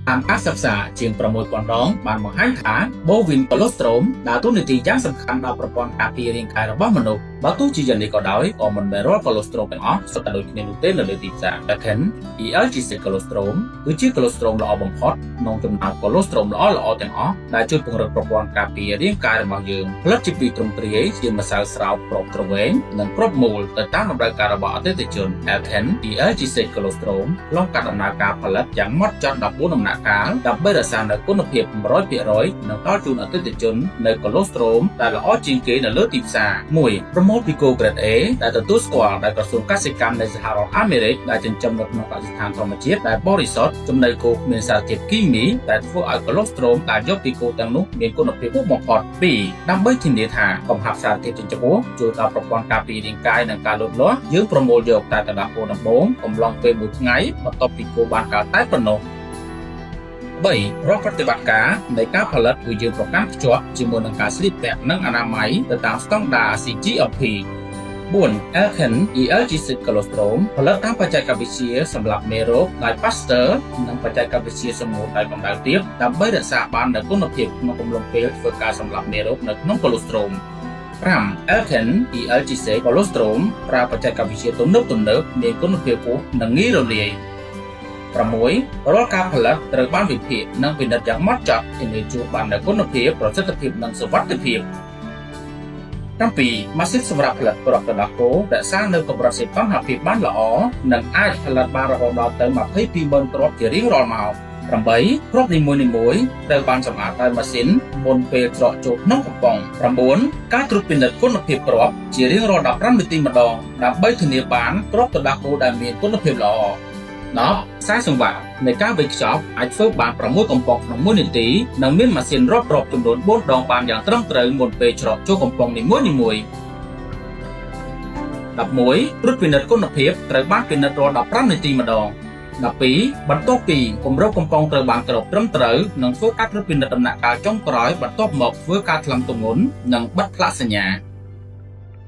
តាមការសិក្សាជាង6,000 ដងបានបង្ហាញថាបូវីន colostrum ដើរតួនាទីយ៉ាងសំខាន់ដល់ប្រព័ន្ធការពាររាងកាយរបស់មនុស្សបើទោះជាយ៉ាងនេះក៏ដោយក៏មិនមែនរាល់ colostrum ទាំងអស់សុទ្ធតែដូចគ្នានោះទេនៅលើទីផ្សារ Lectin ELGC colostrum គឺជា colostrum ល្អបំផុតក្នុងចំណោម colostrum ល្អទាំងអស់ដែលជួយពង្រឹងប្រព័ន្ធការពាររាងកាយរបស់យើងផលិតជាពីទ្រង់ទ្រាយជាម្សៅស្រោបគ្រាប់ទ្រវែងនិងគ្រាប់មូលទៅតាមតម្រូវការរបស់អតិថិជន Lectin ELGC colostrum ឆ្លងកាត់ដំណើរការផលិតយ៉ាងហ្មត់ចត់14ដំណាក់កាលដើម្បីរក្សានូវគុណភាព 100% និងដល់ជូនអតិថិជននៅ colostrum ដែលល្អជាងគេនៅលើទីផ្សារ 1. ប្រមូលពីគោ grade A ដែលទទួលស្គាល់ដោយក្រសួងកសិកម្មនៃសហរដ្ឋអាមេរិកដែលចិញ្ចឹមនៅក្នុងកសិដ្ឋានធម្មជាតិដែលបរិសុទ្ធចំណីគោគ្មានសារធាតុគីមីដែលធ្វើឲ្យ colostrum ដែលយកពីគោទាំងនោះមានគុណភាពខ្ពស់បំផុត 2. ដើម្បីធានាថាកំហាប់សារធាតុចិញ្ចឹមជួយដល់ប្រព័ន្ធការពាររាងកាយនិងការលូតលាស់យើងប្រមូលយកតែកណ្ដាស់គោដំបូងកំឡុងពេលមួយថ្ងៃបន្ទាប់ពីគោបានកើតតែប៉ុណ្ណោះ 3. រាល់ប្រតិបត្តិការនៃការផលិតគឺយើងប្រកាន់ខ្ជាប់ជាមួយនឹងការស្លៀកពាក់និងអនាម័យទៅតាមស្តង់ដារ CGMP 4. Lectin ELGC colostrum ផលិតតាមបច្ចេកវិទ្យាសម្រាប់មេរោគដោយ Pasteur និងបច្ចេកវិទ្យាសម្ងួតដោយកម្ដៅទាបដើម្បីរក្សាបាននូវគុណភាពក្នុងកំឡុងពេលធ្វើការសម្លាប់មេរោគនៅក្នុង colostrum 5. Lectin ELGC colostrum ប្រើបច្ចេកវិទ្យាទំនើបមានគុណភាពខ្ពស់និងងាយរលាយ 6. រាល់ការផលិតត្រូវបានវិភាគនិងពិនិត្យយ៉ាងហ្មត់ចត់ធានាជួបបាននូវគុណភាពប្រសិទ្ធភាពនិងសុវត្ថិភាព 7. ម៉ាស៊ីនសម្រាប់ផលិតគ្រាប់កណ្ដាស់គោរក្សានៅកម្រិតសីតុណ្ហភាពបានល្អនិងអាចផលិតបានរហូតដល់ទៅ 22,000 គ្រាប់ជារៀងរាល់ម៉ោង 8. គ្រាប់នីមួយៗត្រូវបានសម្អាតដោយម៉ាស៊ីនមុនពេលច្រកចូលក្នុងកំប៉ុង 9. ការត្រួតពិនិត្យគុណភាពគ្រាប់ជារៀងរាល់15នាទីម្ដងដើម្បីធានាបានគ្រាប់កណ្ដាស់គោដែលមានគុណភាពល្អ 10. ខ្សែសង្វាក់នៃការវេចខ្ចប់អាចធ្វើបាន 6 កំប៉ុងក្នុង1នាទីនិងមានម៉ាស៊ីនរាប់គ្រាប់ចំនួន 4 ដងបានយ៉ាងត្រឹមត្រូវមុនពេលច្រកចូលកំប៉ុងនីមួយៗ 11. ត្រួតពិនិត្យគុណភាពត្រូវបានពិនិត្យរាល់15នាទីម្ដង 12. បន្ទាប់ពីគម្របកំប៉ុងត្រូវបានគ្របត្រឹមត្រូវនិងធ្វើការត្រួតពិនិត្យដំណាក់កាលចុងក្រោយបន្ទាប់មកធ្វើការថ្លឹងទម្ងន់និងបិទផ្លាកសញ្ញា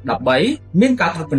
13. មានការត្រួតពិនិត្យ